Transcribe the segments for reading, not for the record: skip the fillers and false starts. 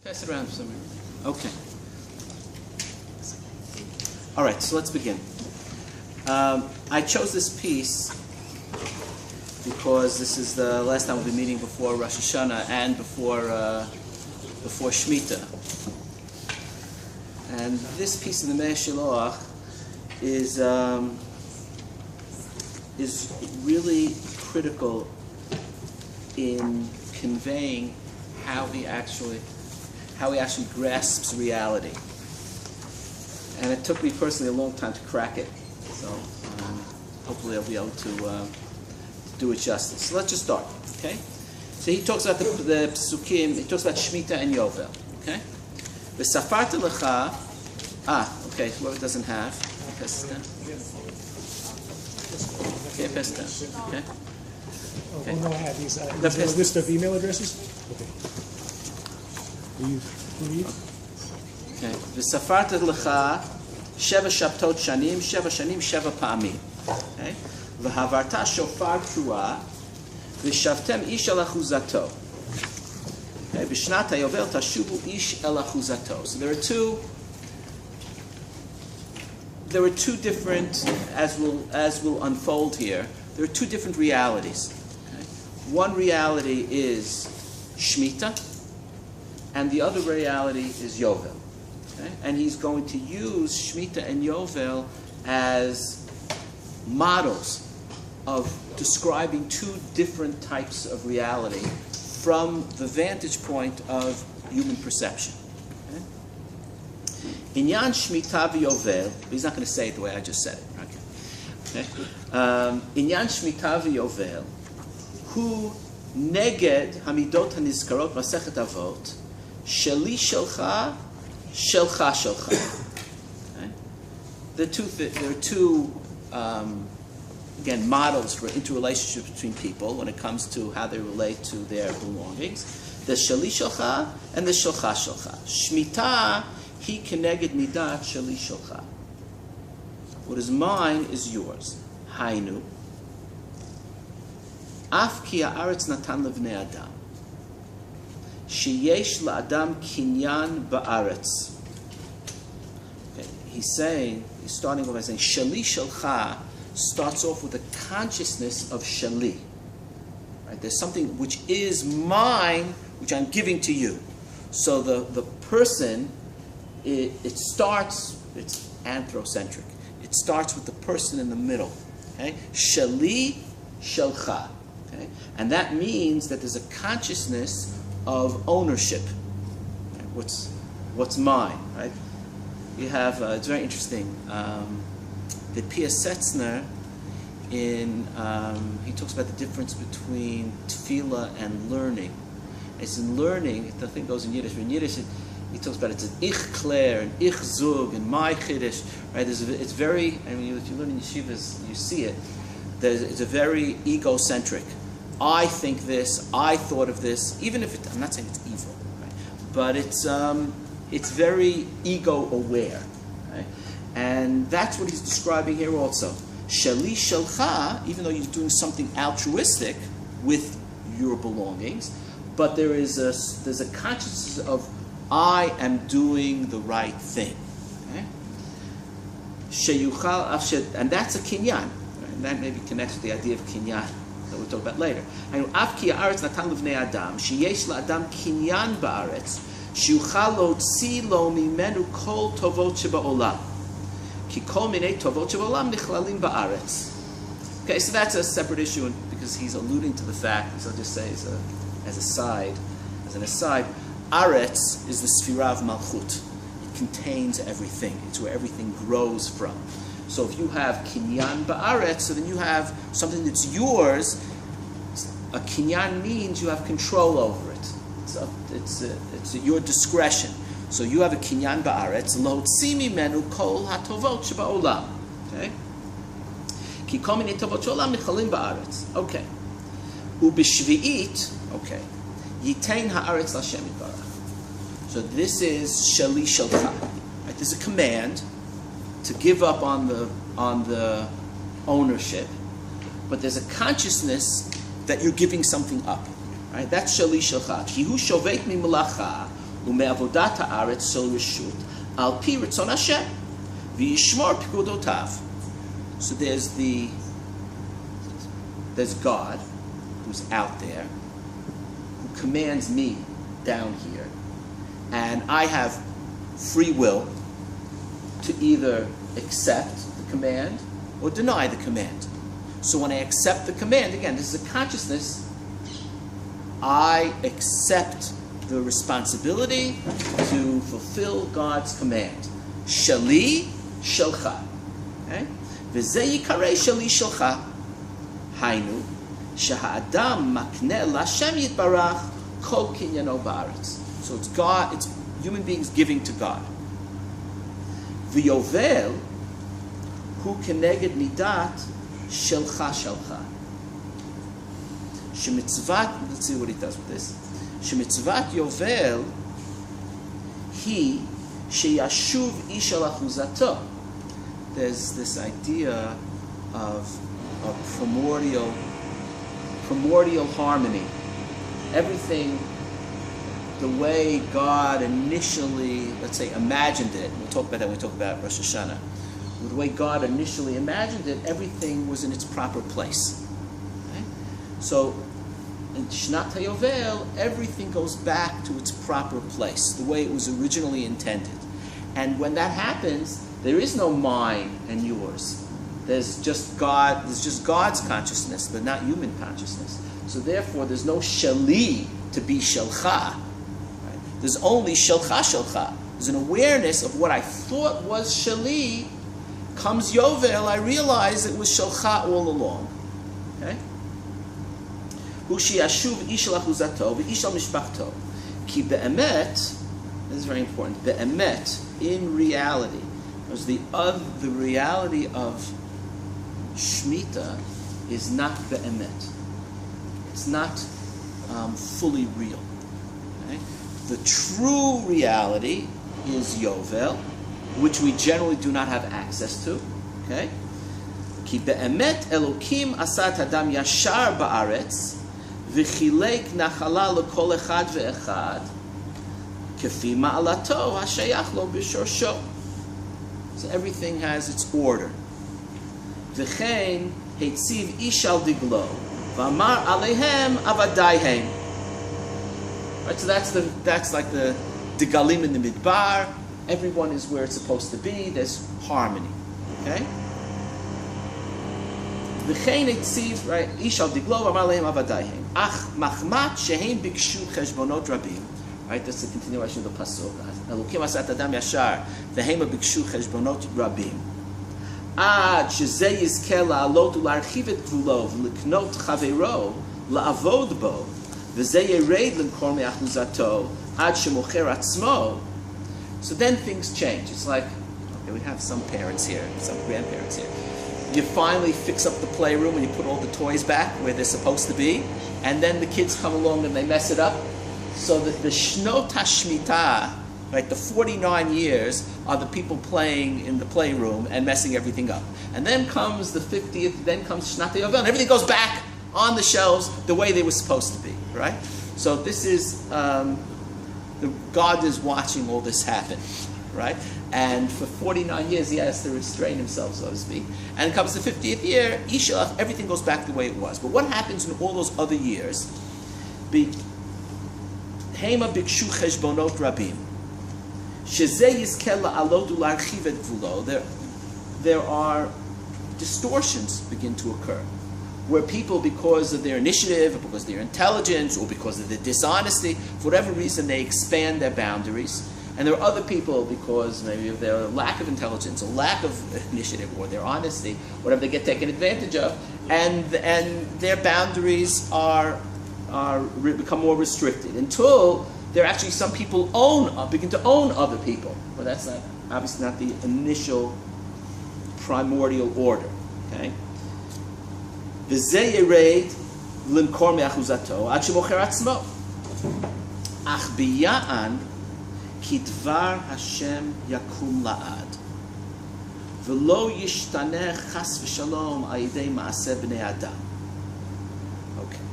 Pass it around somewhere. Okay. All right, so let's begin. I chose this piece because this is the last time we'll be meeting before Rosh Hashanah and before Shmita. And this piece in the Hashiloach is really critical in conveying how he actually grasps reality. And it took me personally a long time to crack it, so hopefully I'll be able to do it justice. So let's just start, okay? So he talks about the psukim, he talks about Shmita and Yovel, okay? V'safarta lecha, okay, whoever doesn't have, pass it down. Okay, pass it down, okay? Okay. Oh, no, I have these. Is there a list of email addresses? Okay. Will you read? Okay. V'safarta lecha sheva shabtot shanim, sheva shanim, sheva pa'amim. Okay. V'havarta shofar trua, v'shavtem ish el achuzato. Okay. V'shnat hayovel tashuvu ish el achuzato. So there are two different, as will unfold here. There are two different realities. Okay. One reality is Shmita, and the other reality is Yovel. Okay? And he's going to use Shmita and Yovel as models of describing two different types of reality from the vantage point of human perception. Okay? Inyan Shmita v'Yovel, he's not going to say it the way I just said it. Okay? Inyan Shmita v'Yovel, hu neged hamidot hanizkarot masechet avot, sheli shelcha, shelcha shelcha. Okay? There are two again, models for interrelationships between people when it comes to how they relate to their belongings. The sheli shelcha and the shelcha shelcha. Shmita, he keneged midat sheli shelcha. What is mine is yours. Hainu. Af ki haaretz natan levnei adam. Sheyesh la'adam kinyan ba'aretz. Okay, he's starting off by saying, Shali Shalcha starts off with a consciousness of Shali. Right? There's something which is mine, which I'm giving to you. So the person, it's anthrocentric. It starts with the person in the middle. Okay? Shali Shalcha. Okay? And that means that there's a consciousness of ownership. Right? What's mine, right? You have, it's very interesting, the Pia Setzner, he talks about the difference between tefillah and learning. It's in learning, the thing goes in Yiddish, but in Yiddish he talks about it's an ich klär, and ich zug, and my chiddush, right? It's very, I mean, if you learn in yeshivas, you see it, it's a very egocentric. I think this, I thought of this, even if I'm not saying it's evil, right? But it's very ego-aware, right? And that's what he's describing here also. Shali shalcha, even though you're doing something altruistic with your belongings, but there's a consciousness of I am doing the right thing. Okay? And that's a kinyan. Right? And that maybe connects with the idea of kinyan that we'll talk about later. Af ki haaretz natan levnei adam, sheyesh la'adam kinyan ba'aretz, שיוכל להוציא לו ממנו כל טובות שבעולם. כי כל מיני טובות שבעולם נכללים בארץ. Okay, so that's a separate issue because he's alluding to the fact, so I'll just say as an aside, Aretz is the Sfira of Malchut. It contains everything. It's where everything grows from. So if you have Kinyan Ba'aretz, so then you have something that's yours. A Kinyan means you have control over it. It's at your discretion. So you have a kinyan ba'aretz, lo tzimi menu kol hatovot sheba'olam. Okay? Ki kol minei tovot she'olam nichalim ba'aretz. Okay. Ubishvi'it, okay. Yitain ha'aretz l'Hashem yitbarach. So this is shali shalcha. Right? There's a command to give up on the ownership, but there's a consciousness that you're giving something up. Right? That's shali shalcha. Ki hu shovet mi melacha ume'avodat ha'aretz shel reshut al pi ritzon Hashem v'yishmor pikudotav. So there's God who's out there who commands me down here, and I have free will to either accept the command or deny the command. So when I accept the command, again, this is a consciousness, I accept the responsibility to fulfill God's command. Shali shelcha. Okay? V'zeh yikarei shali shelcha. Hainu, sheha'adam makneh l'Hashem yitbarach kol kinyano ba'aretz. So it's God, it's human beings giving to God. V'yovel hu keneged midat shelcha shelcha. Shemitzvat, let's see what he does with this. Shemitzvat Yovel he sheyashuv ish al achuzato. There's this idea of primordial harmony. Everything, the way God initially, let's say, imagined it. We'll talk about that when we talk about Rosh Hashanah. The way God initially imagined it, everything was in its proper place. Okay? So, in Shnat HaYovel, everything goes back to its proper place, the way it was originally intended. And when that happens, there is no mine and yours. There's just God. There's just God's consciousness, but not human consciousness. So therefore, there's no shali to be shelcha. Right? There's only shelcha shelcha. There's an awareness of what I thought was shali. Comes Yovel, I realize it was shelcha all along. Okay. Hushi yashuv ish al achuzato v'ish al mishpachto. Ki be'emet. This is very important. Be'emet, in reality, because the reality of Shmita is not be'emet. It's not fully real. Okay? The true reality is Yovel, which we generally do not have access to. Okay? Ki be'emet Elokim asat adam yashar ba'aretz v'chilek nachala lekol echad ve'echad kefi ma'alato hashayach lo b'shorsho. So everything has its order. V'chein heitziv ish al diglo v'amar alehem avadaihem. Right, so that's like the digalim in the midbar. Everyone is where it's supposed to be. There's harmony. Okay. V'chein heitziv, right? Ish al diglo v'amar alehem avadaihem. Ach machmat shehem bikshu cheshbonot rabim. Right, that's the continuation of the pasuk. Elokim asat adam yashar v'hem bikshu cheshbonot rabim. Ad shezeh yizkeh la'alot u'larchiv et gvulo v'liknot chaveiro la'avod bo v'zeh yered l'mkor me'achuzato ad shemocher atzmo. So then things change. It's like, okay, we have some parents here, some grandparents here. You finally fix up the playroom and you put all the toys back where they're supposed to be, and then the kids come along and they mess it up. So that the Shnot HaShmita, right, the 49 years, are the people playing in the playroom and messing everything up. And then comes the 50th, then comes Shnat HaYovel, and everything goes back on the shelves the way they were supposed to be, right? So this is, God is watching all this happen, right? And for 49 years, he has to restrain himself, so to speak. And it comes the 50th year, Isha, everything goes back the way it was. But what happens in all those other years? Hema bikshu cheshbonot rabim. Shezeh yizkeh la'alot u'larchiv et gvulo. There are distortions begin to occur, where people, because of their initiative, or because of their intelligence, or because of their dishonesty, for whatever reason, they expand their boundaries. And there are other people, because maybe of their lack of intelligence, or lack of initiative, or their honesty, whatever, they get taken advantage of, and their boundaries become more restricted until there are actually some people begin to own other people. Well, that's not obviously not the initial primordial order. Okay. V'zeh yered l'mkor me'achuzato ad shemocher atzmo. Ach biya'an ki dvar Hashem yakum la'ad v'lo yishtaneh chas v'shalom ayidei ma'aseh b'nei adam. Okay.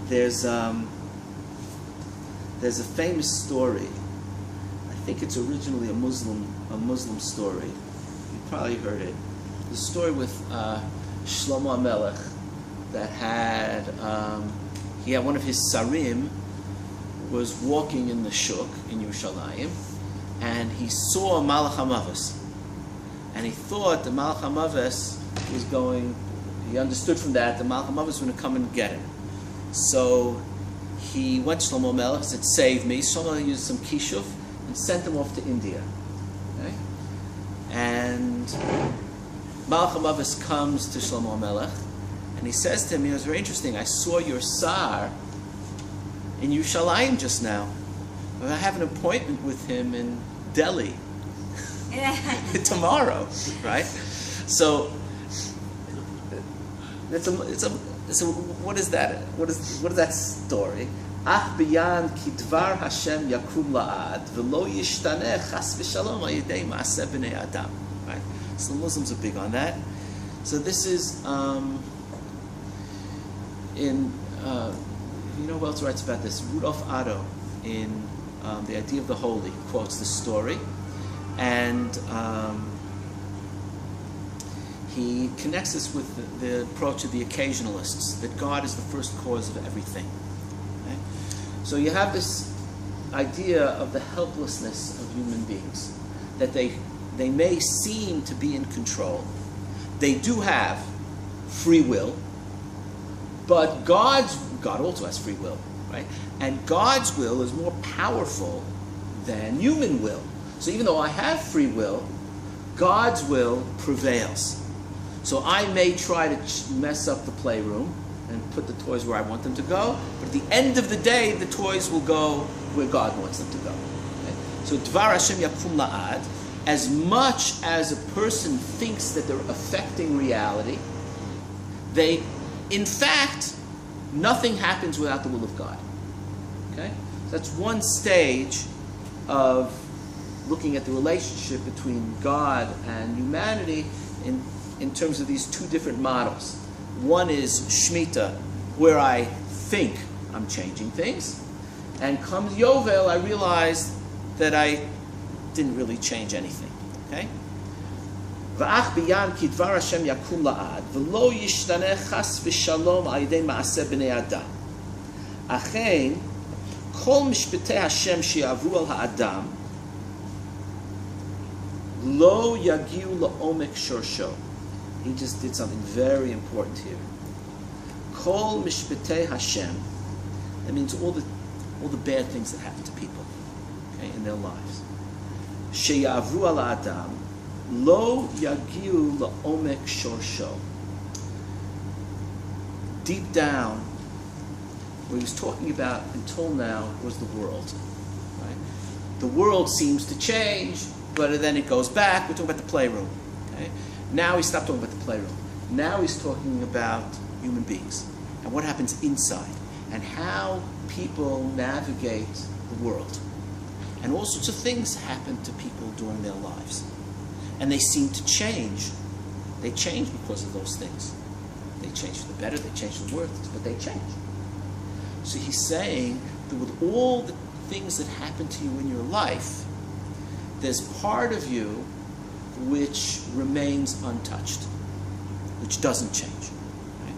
There's there's a famous story. I think it's originally a Muslim story. You probably heard it. The story with Shlomo HaMelech that had he had one of his sarim was walking in the shuk in Yerushalayim, and he saw Malach HaMavos, and he thought the Malach HaMavos was going. He understood from that the Malach HaMavos was going to come and get him. So he went to Shlomo HaMelech, said, "Save me." Shlomo used some kishuf and sent him off to India. Okay? And Malach HaMavos comes to Shlomo HaMelech, and he says to him, it was very interesting, "I saw your sar in Yerushalayim just now. But I have an appointment with him in Delhi tomorrow," right? So what is that? What is that story? Ach biyan kidvar Hashem yakum la'ad v'lo yishtaneh chas v'shalom al-yedei ma'aseh b'nei adam. Right. So Muslims are big on that. So this is you know who else writes about this? Rudolf Otto in The Idea of the Holy quotes the story, and he connects this with the approach of the occasionalists, that God is the first cause of everything. Okay? So you have this idea of the helplessness of human beings, that they may seem to be in control. They do have free will, but God also has free will, right? And God's will is more powerful than human will. So even though I have free will, God's will prevails. So I may try to mess up the playroom and put the toys where I want them to go, but at the end of the day, the toys will go where God wants them to go. Okay? So Dvar Hashem Yakum La'ad, as much as a person thinks that they're affecting reality, in fact, nothing happens without the will of God. Okay? So that's one stage of looking at the relationship between God and humanity in terms of these two different models. One is Shmita, where I think I'm changing things, and comes Yovel, I realize that I didn't really change anything. Okay? V'ach biyan ki dvar Hashem yakum la'ad v'lo yishtaneh chas v'shalom al yedei ma'aseh b'nei adam. Achen kol mishpetei Hashem she'avru al ha'adam lo yagiu la'omek shorsho. He just did something very important here. Kol mishpetei Hashem. That means all the bad things that happen to people, okay, in their lives. She'avru al ha'adam lo yagiu la'omek shorsho. Deep down, what he was talking about until now was the world. Right? The world seems to change, but then it goes back. We're talking about the playroom. Okay? Now he stopped talking about the playroom. Now he's talking about human beings and what happens inside and how people navigate the world. And all sorts of things happen to people during their lives. And they seem to change. They change because of those things. They change for the better, they change for the worse, but they change. So he's saying that with all the things that happen to you in your life, there's part of you which remains untouched, which doesn't change. Right?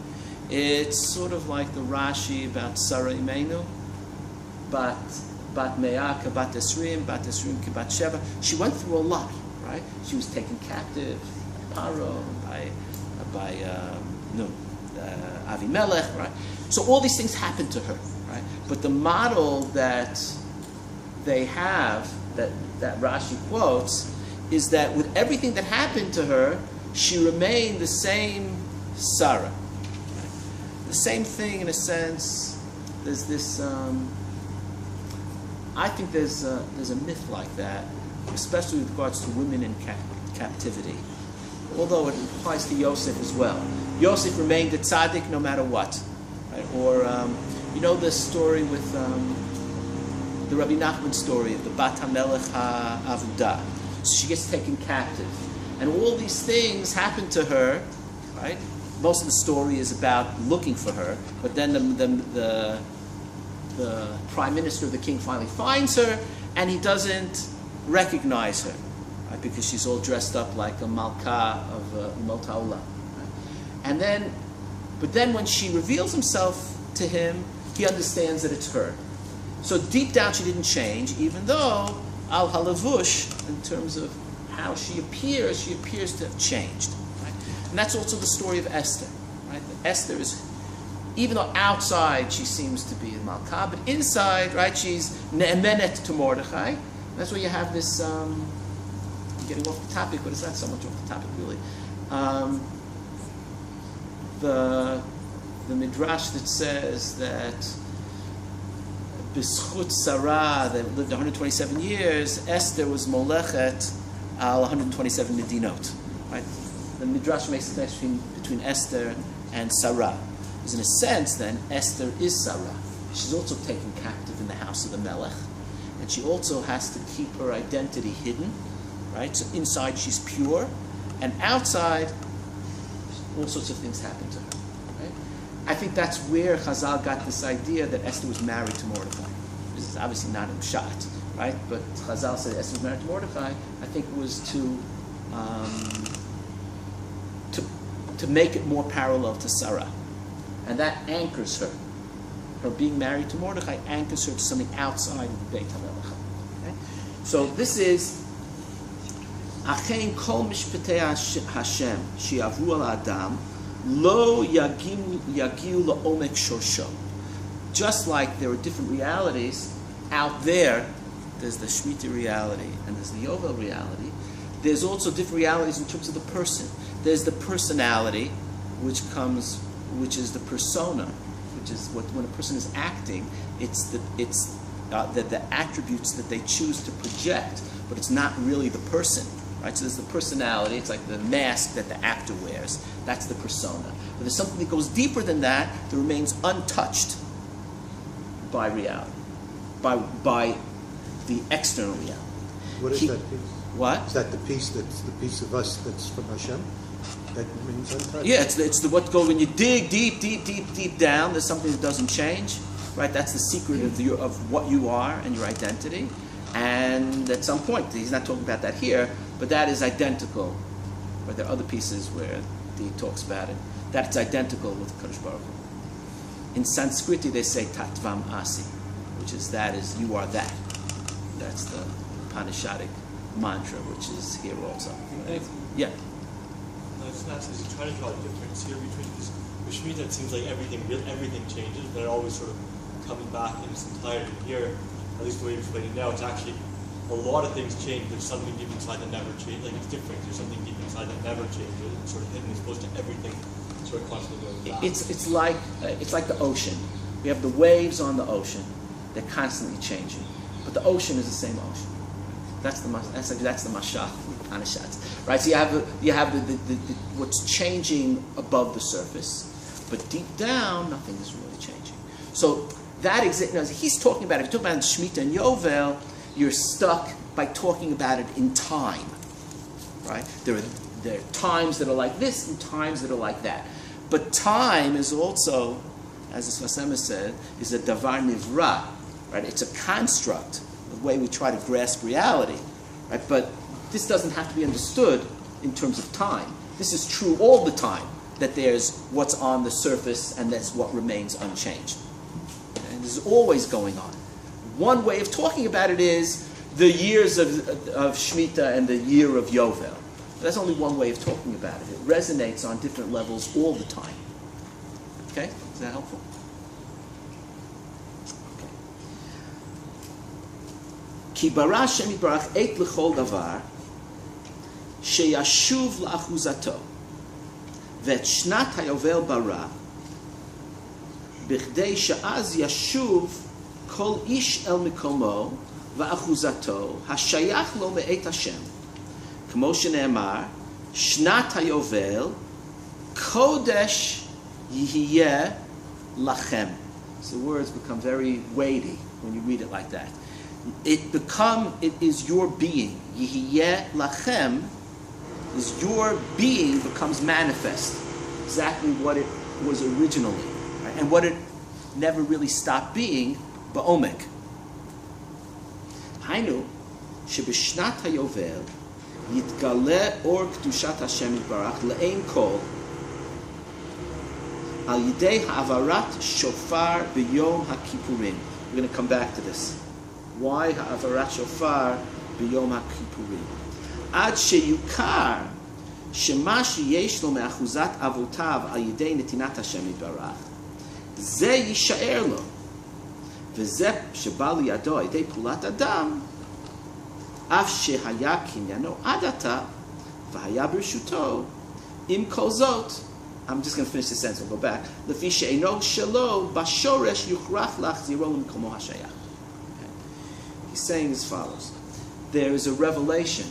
It's sort of like the Rashi about Sarah Imenu, bat me'ah ka bat esrim ki bat sheva. She went through a lot, right? She was taken captive by Paro, by Avimelech, right? So all these things happened to her, right? But the model that they have, that Rashi quotes, is that with everything that happened to her, she remained the same Sarah. Right? The same thing in a sense. There's this. I think there's a myth like that, especially with regards to women in captivity. Although it applies to Yosef as well. Yosef remained a tzaddik no matter what. Right? Or, you know the story with the Rabbi Nachman story of the Bat HaMelech HaAvudah. So she gets taken captive. And all these things happen to her, right? Most of the story is about looking for her, but then the the prime minister, the king, finally finds her, and he doesn't recognize her, right? Because she's all dressed up like a malka of Mot HaOlam. Right? And then, but then when she reveals himself to him, he understands that it's her. So deep down she didn't change, even though al halavush, in terms of how she appears to have changed. Right? And that's also the story of Esther. Right? Esther is, even though outside she seems to be a malka, but inside, right, she's ne'emenet to Mordechai. That's where you have this, I'm getting off the topic, but it's not so much off the topic really. The midrash that says that B'schut Sarah, that lived 127 years, Esther was molechet al 127 medinot. Right? The midrash makes the connection between Esther and Sarah. Because in a sense, then, Esther is Sarah. She's also taken captive in the house of the Melech. And she also has to keep her identity hidden. Right? So inside she's pure. And outside, all sorts of things happen to her. Right? I think that's where Chazal got this idea that Esther was married to Mordechai. This is obviously not a shot, right? But Chazal said Esther was married to Mordechai. I think it was to make it more parallel to Sarah. And that anchors her. Her being married to Mordechai anchors her to something outside of the Beit HaMelech. Okay? So this is Achein kol mishpatei Hashem shi'avru al Adam lo yagiu la'omek shorsho. Just like there are different realities out there, there's the Shmita reality and there's the Yovel reality. There's also different realities in terms of the person. There's the personality, which is the persona, which is when a person is acting. It's the attributes that they choose to project, but it's not really the person. Right? So there's the personality. It's like the mask that the actor wears. That's the persona. But there's something that goes deeper than that that remains untouched by reality, by the external reality. What is that piece? What? Is that the piece that's the piece of us that's from Hashem? That remains untouched? Yeah, it's the what goes when you dig deep down. There's something that doesn't change, right? That's the secret of what you are and your identity. And at some point, he's not talking about that here, but that is identical. But there are other pieces where he talks about it. That it's identical with Kadosh Baruch Hu. In Sanskrit, they say Tatvam Asi, which is you are that. That's the Upanishadic mantra, which is here also. Right? Yeah. I was just asking, you try to draw a difference here between this. With Shmita, it seems like everything changes, but it always sort of coming back in its entirety. Here, at least the way you're explaining it now, it's actually a lot of things change. There's something deep inside that never changes. Like it's different. There's something deep inside that never changes. It's sort of hidden as opposed to everything sort of constantly going back. It's like the ocean. We have the waves on the ocean. They're constantly changing, but the ocean is the same ocean. That's the mashal Upanishads, right? So you have the what's changing above the surface, but deep down nothing is really changing. So that he's talking about it. If you talk about Shmita and Yovel, you're stuck by talking about it in time, right? There are times that are like this and times that are like that. But time is also, as the Sfasema said, is a davar nivra, right? It's a construct, the way we try to grasp reality, right? But this doesn't have to be understood in terms of time. This is true all the time, that there's what's on the surface and that's what remains unchanged. And this is always going on. One way of talking about it is the years of Shmita and the year of Yovel. That's only one way of talking about it. It resonates on different levels all the time. Okay? Is that helpful? Ki bara Hashem yitbarach et l'chol davar sheyashuv la'achuzato ve'et shnat hayovel bara b'chdei she'az yashuv kol ish el mikomo va'achuzato hashayach lo me'et Hashem k'mo shene'emar shnat hayovel kodesh yihiyeh lachem. So the words become very weighty when you read it like that. It is your being. Yihiyeh lachem is your being becomes manifest. Exactly what it was originally. Right? And what it never really stopped being ba'omek. Hainu, shebishnat hayovel, yitgale or kedushat Hashem yitbarach le'ein kol, al yidei ha'avarat shofar b'yom ha'kippurim. We're going to come back to this. Why ha'avarat shofar b'yom ha'kippurim? Ad sheyukar shema sheyesh lo me'achuzat avotav al yidei netinat Hashem yitbarach. Ze yishaer lo. V'ze sheba liyado al yidei pulat adam. Af shehaya kinyano adata v'haya b'rshuto im kol zot. I'm just going to finish the sentence. We'll go back. Lefi she'eno shelo bashoresh yuchrach lachziro l'mkomo hashayach. He's saying as follows: there is a revelation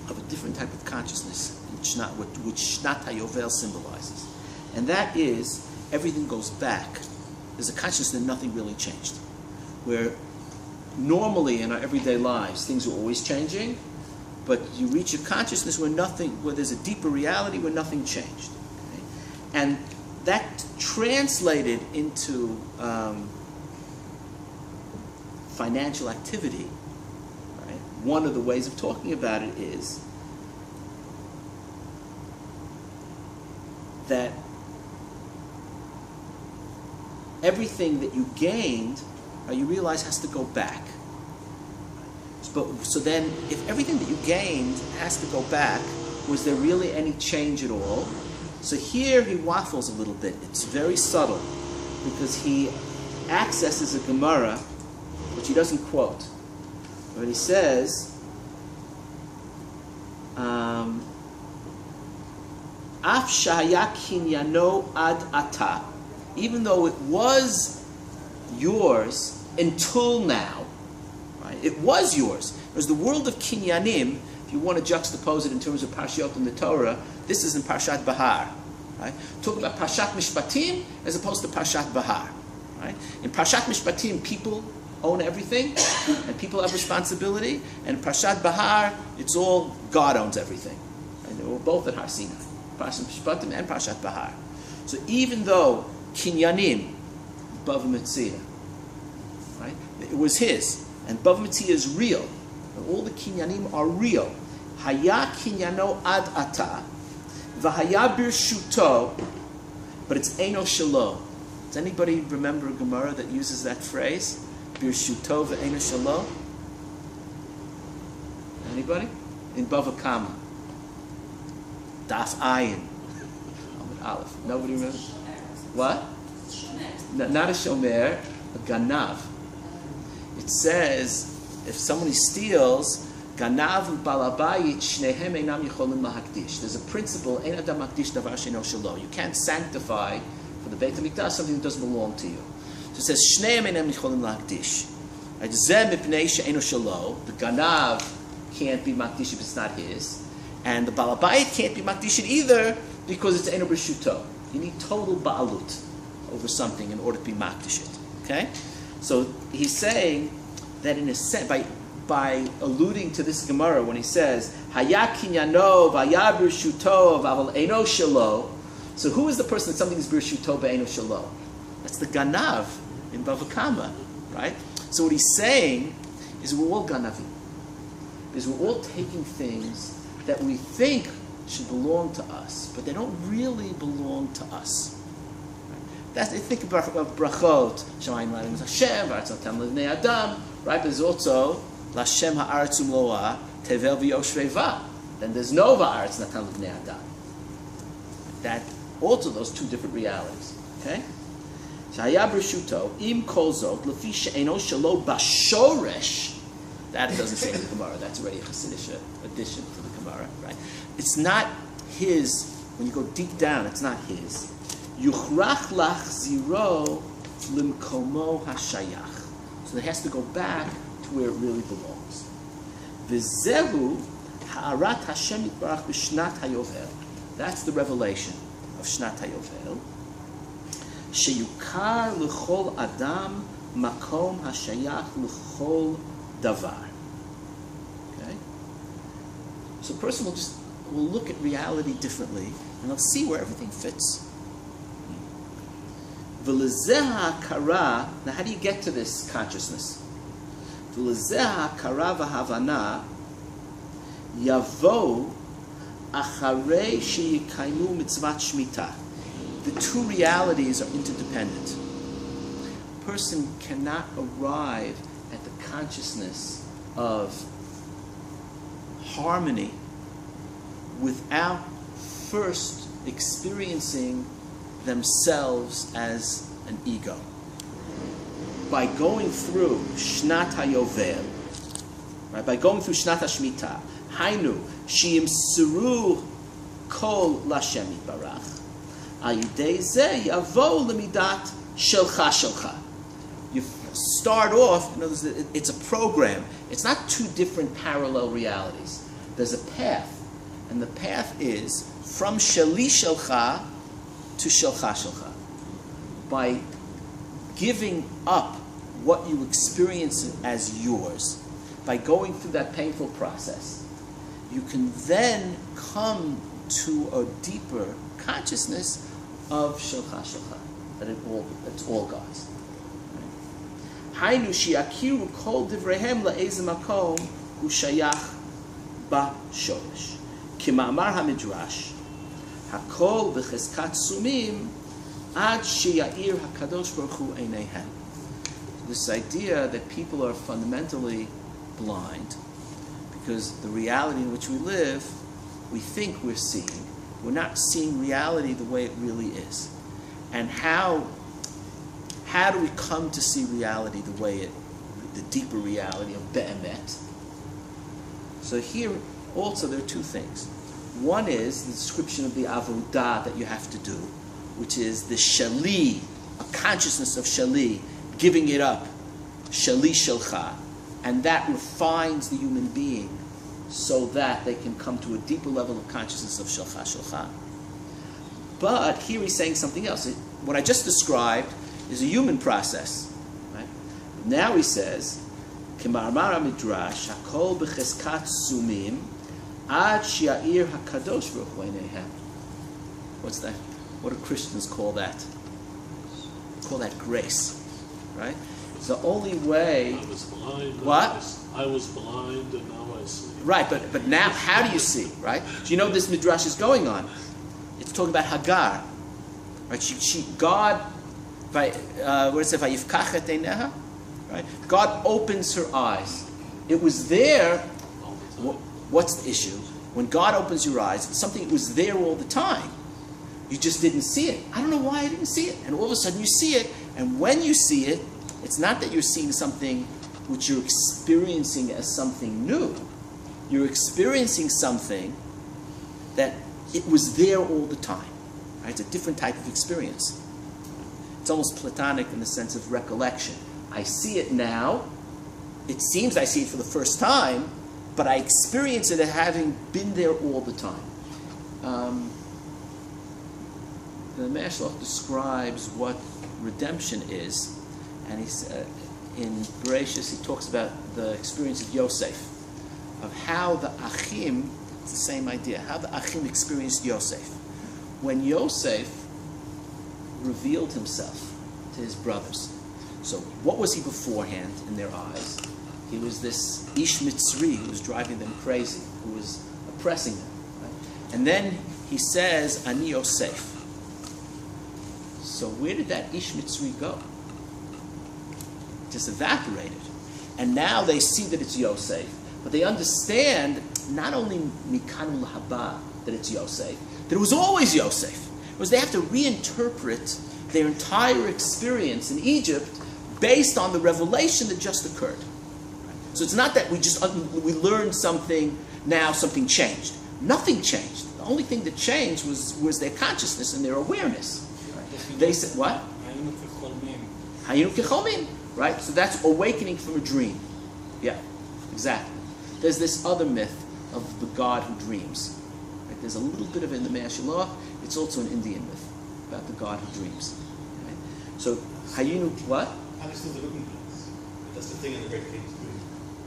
of a different type of consciousness, which Shnat HaYovel symbolizes, and that is everything goes back. There's a consciousness that nothing really changed, where normally in our everyday lives things are always changing, but you reach a consciousness where there's a deeper reality where nothing changed. Okay? And that translated into financial activity. Right? One of the ways of talking about it is that everything that you gained, you realize has to go back. So then, if everything that you gained has to go back, was there really any change at all? So here he waffles a little bit. It's very subtle, because he accesses a Gemara, which he doesn't quote. But he says, Af shahaya kinyano ad ata, even though it was yours until now, right? It was yours. Because the world of kinyanim, if you want to juxtapose it in terms of Parshiot in the Torah, this is in Parshat Bahar, right? Talking about Parshat Mishpatim as opposed to Parshat Bahar, right? In Parshat Mishpatim, people own everything, and people have responsibility. And in Parshat Bahar, it's all God owns everything. And they were both at Har Sinai, Parshat Mishpatim and Parshat Bahar. So even though kinyanim, Bava Metzia, right? It was his, and Bava Metzia is real. And all the kinyanim are real. Haya kinyano ad ata, v'haya birshuto, but it's eno shelo. Does anybody remember a Gemara that uses that phrase? Birshuto v'eno shelo? Anybody? In Bava Kama. Daf Ayin. Aleph. Nobody remembers? What? Not a shomer, a ganav. It says, if somebody steals, ganav balabayit shnehem einam yicholim lahakdish. There's a principle, ein adam makdish davar sheino shelo. You can't sanctify for the Beit HaMikdash something that doesn't belong to you. So it says, shnehem einam yicholim lahakdish. Zeh mipnei she'eino shelo. The ganav can't be makdish if it's not his. And the balabayit can't be makdish either because it's eino b'shuto. You need total ba'alut over something in order to be makdish it. Okay? So he's saying that in a sense, by alluding to this Gemara when he says, Haya kinyano v'aya b'shuto v'aval eino shelo. So who is the person that something is b'shuto v'eino shelo? That's the ganav in Bava Kama, right? So what he's saying is we're all ganavim. Because we're all taking things that we think should belong to us, but they don't really belong to us. That's, think about brachot, Shemayim Ladim Hashem, V'aretz Notam L'Bnei Adam, right? But there's also L'Hashem Ha'aretz U'Mloa, Tevel V'Yoshreva. Then there's no V'aretz Notam L'Bnei Adam. That also those two different realities. Okay? Shaya B'Shuto Im Kol Zot L'Fi She'eno Shelo Bashoresh. That doesn't say in the Gemara. That's already a Hasidic addition to the Gemara, right? It's not his. When you go deep down, it's not his. Yuchrach lachziro limkomo hashayach. So it has to go back to where it really belongs. V'zehu ha'arat Hashem yitbarach b'shnat hayovel. That's the revelation of Shnat hayovel. Sheyukar l'chol adam makom hashayach l'chol davar. Okay? So a person will look at reality differently, and they'll see where everything fits. V'lezeh kara. Now, how do you get to this consciousness? V'lezeh kara v'havana yavo acharei sheyikaimu mitzvat shmita. The two realities are interdependent. A person cannot arrive at the consciousness of harmony without first experiencing themselves as an ego. By going through Shnat HaYovel, right, by going through Shnat HaShmita, Hainu, Shiyimsiru Kol Lashem Yitbarach, Al Yidei Zeh Yavo Lemidat Shelcha Shelcha. You start off, in other words, it's a program. It's not two different parallel realities. There's a path, and the path is from Sheli Shelcha to Shelcha Shelcha. By giving up what you experience as yours, by going through that painful process, you can then come to a deeper consciousness of Shelcha Shelcha, that it's all God's. Hainu shiakiru kol divrehem la'ezem makom hu shayach ba-shoresh. Kima'amar hamidrash, hakol b'cheskat sumim ad sheyair hakadosh baruch hu eineihem. This idea that people are fundamentally blind because the reality in which we live, we think we're seeing. We're not seeing reality the way it really is. And how do we come to see reality the way the deeper reality of Be'emet? So here also there are two things. One is the description of the avodah that you have to do, which is the shali, a consciousness of shali, giving it up, shali shelcha, and that refines the human being so that they can come to a deeper level of consciousness of shelcha shelcha. But here he's saying something else. What I just described is a human process. Right? Now he says, K'marmar midrash hakol b'cheskat sumim ad shi'air hakadosh baruch hu eineihem. What's that? What do Christians call that? Call that grace, right? It's the only way. I was blind. What? I was blind, and now I see. Right, but now how do you see? Right? Do you know what this midrash is going on? It's talking about Hagar, right? God. Where it says "Vayifkach et eineha," right? God opens her eyes. It was there. What's the issue? When God opens your eyes, something that was there all the time. You just didn't see it. I don't know why I didn't see it. And all of a sudden you see it. And when you see it, it's not that you're seeing something which you're experiencing as something new. You're experiencing something that it was there all the time. Right? It's a different type of experience. It's almost Platonic in the sense of recollection. I see it now. It seems I see it for the first time, but I experience it as having been there all the time. The Hashiloach describes what redemption is, and in Bereshis he talks about the experience of Yosef, of how the Achim, it's the same idea, how the Achim experienced Yosef. When Yosef revealed himself to his brothers. So what was he beforehand in their eyes? He was this Ish Mitzri who was driving them crazy, who was oppressing them. Right? And then he says, Ani Yosef. So where did that Ish Mitzri go? Just evaporated. And now they see that it's Yosef, but they understand not only Mikanu Lahaba that it's Yosef, that it was always Yosef. Was they have to reinterpret their entire experience in Egypt based on the revelation that just occurred. So it's not that we learned something, now something changed. Nothing changed. The only thing that changed was their consciousness and their awareness. They said, what? Hayinu kecholmim. Right? So that's awakening from a dream. Yeah, exactly. There's this other myth of the God who dreams. Right? There's a little bit of it in the Hashiloach. It's also an Indian myth about the God who dreams. Right? So, Hayinu, what? That's the thing in the Great King's dream.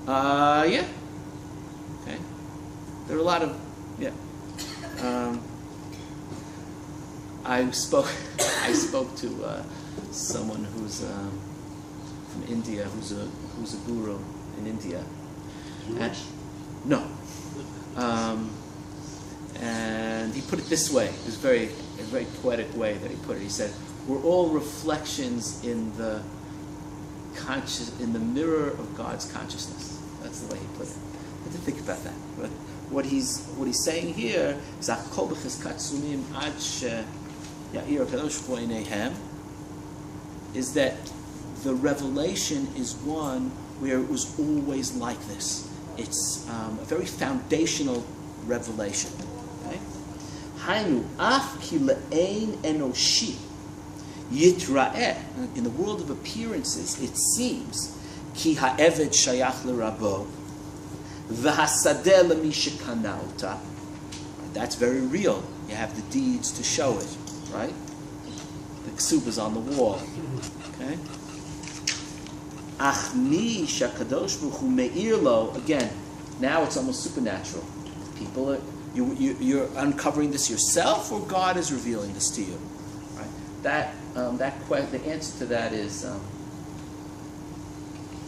Yeah. Okay. There are a lot of, yeah. I spoke to someone who's from India, who's a guru in India. Jewish? No. And he put it this way. It was a very poetic way that he put it. He said, "We're all reflections in the mirror of God's consciousness." That's the way he put it. I had to think about that. But what he's saying here is is that the revelation is one where it was always like this. It's a very foundational revelation. Okay? Hainu af ki le'ein enoshi yitra'eh. In the world of appearances, it seems ki ha'eved shayach l'rabo v'hasadeh l'mi shekana ota. That's very real. You have the deeds to show it, right? The ksuba's on the wall. Okay? Achmi shakadosh baruch hu me'ir lo. Again, now it's almost supernatural. People are, you're uncovering this yourself, or God is revealing this to you. Right? The answer to that is,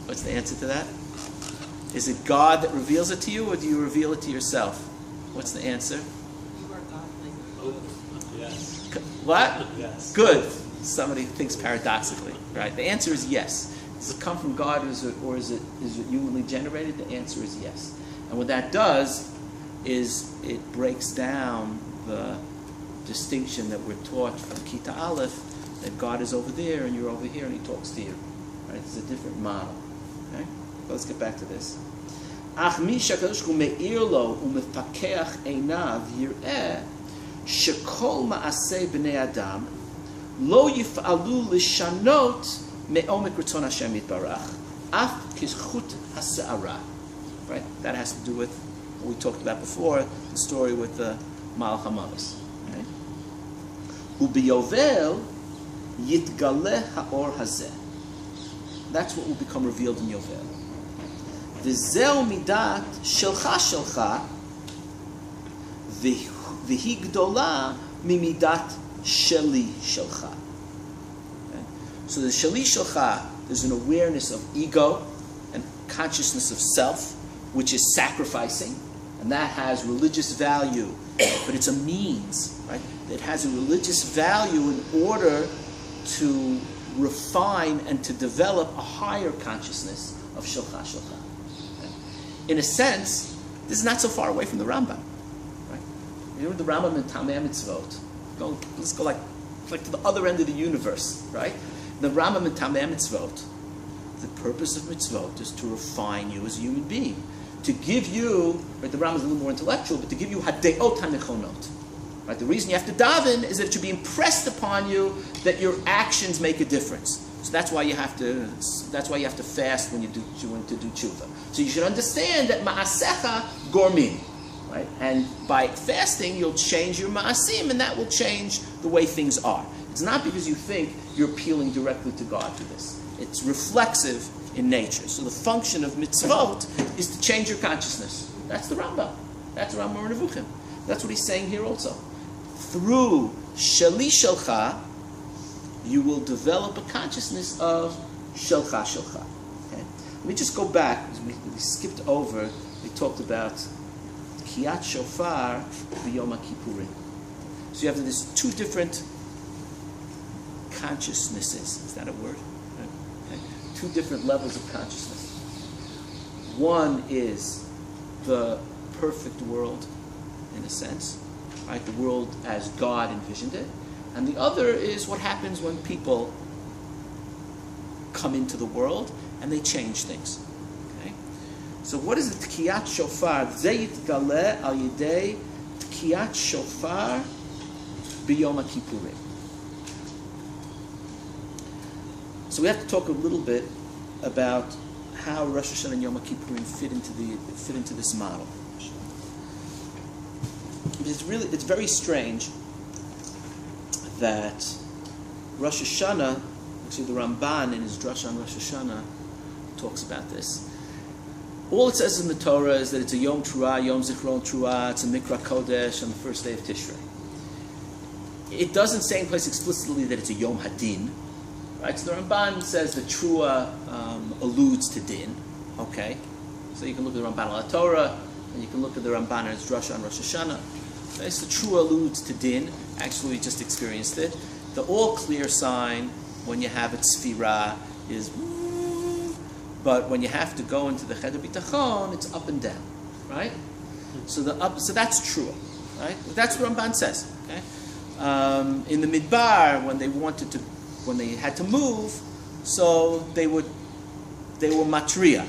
what's the answer to that? Is it God that reveals it to you, or do you reveal it to yourself? What's the answer? You are godly. Yes. What? Yes. Good. Somebody thinks paradoxically, right? The answer is yes. Does it come from God, or is it humanly generated? The answer is yes. And what that does is it breaks down the distinction that we're taught from Kita Aleph, that God is over there and you're over here and He talks to you. Right? It's a different model. Okay? Let's get back to this. Ach mi shakadosh hu me'ir lo u'mefakeach einav yir'eh shekol ma'aseh b'nei adam lo yif'alu lishanot me'omek ratzon Hashem yitbarach af kizchut ha'se'ara. Right? That has to do with what we talked about before, the story with the Malach HaMavis. Right? U'biyovel yitgaleh ha'or hazeh. That's what will become revealed in Yovel. V'zeu midat shelcha shelcha v'hi gdola mimidat sheli shelcha. So the sheli shelcha, there's an awareness of ego and consciousness of self, which is sacrificing, and that has religious value, but it's a means, right? It has a religious value in order to refine and to develop a higher consciousness of shelcha shelcha. Okay? In a sense, this is not so far away from the Rambam. Right? You know the Rambam in Tamei Mitzvot. Let's go like to the other end of the universe, right? The Rambam in Tamei Mitzvot. The purpose of mitzvot is to refine you as a human being, to give you. Right, the Rambam is a little more intellectual, but to give you hadeot hanechonot. Right, the reason you have to daven is that it should be impressed upon you that your actions make a difference. So that's why you have to. That's why you have to fast when you do tshuva. So you should understand that ma'asecha gormin, right? And by fasting, you'll change your ma'asim, and that will change the way things are. It's not because you think you're appealing directly to God through this. It's reflexive in nature. So the function of mitzvot is to change your consciousness. That's the Rambam. That's Rambam Revuchim. That's what he's saying here also. Through sheli shelcha, you will develop a consciousness of shelcha shelcha. Okay? Let me just go back. We skipped over. We talked about kiyat shofar b'yom kippurim. So you have these two different consciousnesses. Is that a word? Okay. Two different levels of consciousness. One is the perfect world, in a sense, right? The world as God envisioned it. And the other is what happens when people come into the world and they change things. Okay? So what is the Tkiyat Shofar? Zeyit Galeh al Yidei Tkiyat Shofar B'Yom Kippurim. So we have to talk a little bit about how Rosh Hashanah and Yom Kippurim fit into this model. It's very strange that Rosh Hashanah, actually the Ramban in his Drush on Rosh Hashanah talks about this. All it says in the Torah is that it's a Yom Teruah, Yom Zichron Teruah, it's a Mikra Kodesh on the first day of Tishrei. It doesn't say in place explicitly that it's a Yom Hadin. Right? So the Ramban says the Trua alludes to din. Okay? So you can look at the Ramban al Torah, and you can look at the Ramban and his Drasha on Rosh Hashanah. Okay? So the Trua alludes to din. Actually, we just experienced it. The all-clear sign, when you have it Sfira, is but when you have to go into the Cheder Bitachon, it's up and down. Right? So that's Trua. Right? That's what Ramban says. Okay? In the Midbar, when they had to move, so they were matria.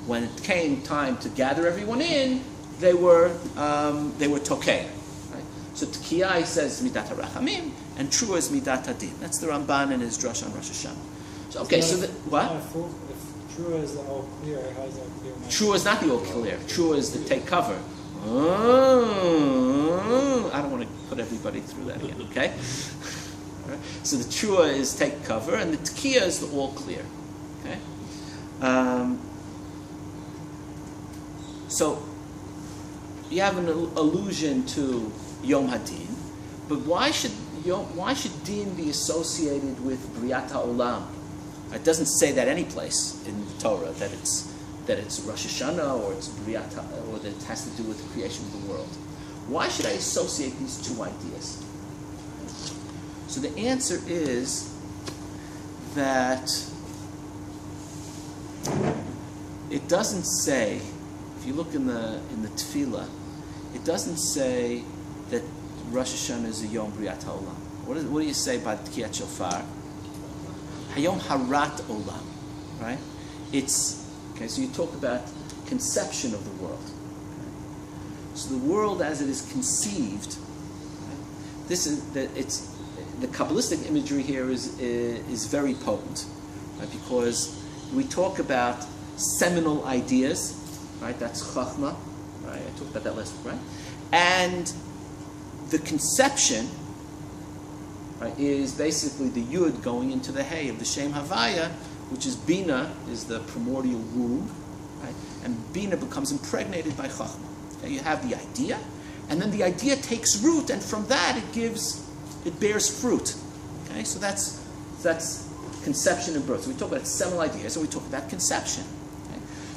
When it came time to gather everyone in, they were tokei. Right? So Tkiyai says midat harachamim, and Trua is midat hadin. That's the Ramban and his drush on Rosh Hashanah. So okay, so what? If Trua is the all clear, how is that clear? Trua is not the all clear. Trua is the take cover. Oh, I don't want to put everybody through that again. Okay. Right. So the Trua is take cover, and the Tkiya is the all clear. Okay. So you have an allusion to Yom Hadin, but why should Din be associated with Briat HaOlam? It doesn't say that any place in the Torah that it's Rosh Hashanah or it's Briat or that it has to do with the creation of the world. Why should I associate these two ideas? So the answer is that it doesn't say. If you look in the Tefillah, it doesn't say that Rosh Hashanah is a Yom Briat HaOlam. What do you say by Tkiyat Shofar? Hayom Harat Olam, right? It's okay. So you talk about conception of the world. Okay? So the world as it is conceived. Right? This is that it's the Kabbalistic imagery here is very potent, right? Because we talk about seminal ideas. Right, that's chachma. Right, I talked about that last week. Right, and the conception, right, is basically the yud going into the hay of the shem havaya, which is bina, is the primordial womb, right, and bina becomes impregnated by chachma. Okay, you have the idea, and then the idea takes root, and from that it bears fruit. Okay, so that's conception and birth. So we talk about seminal ideas, and we talk about conception.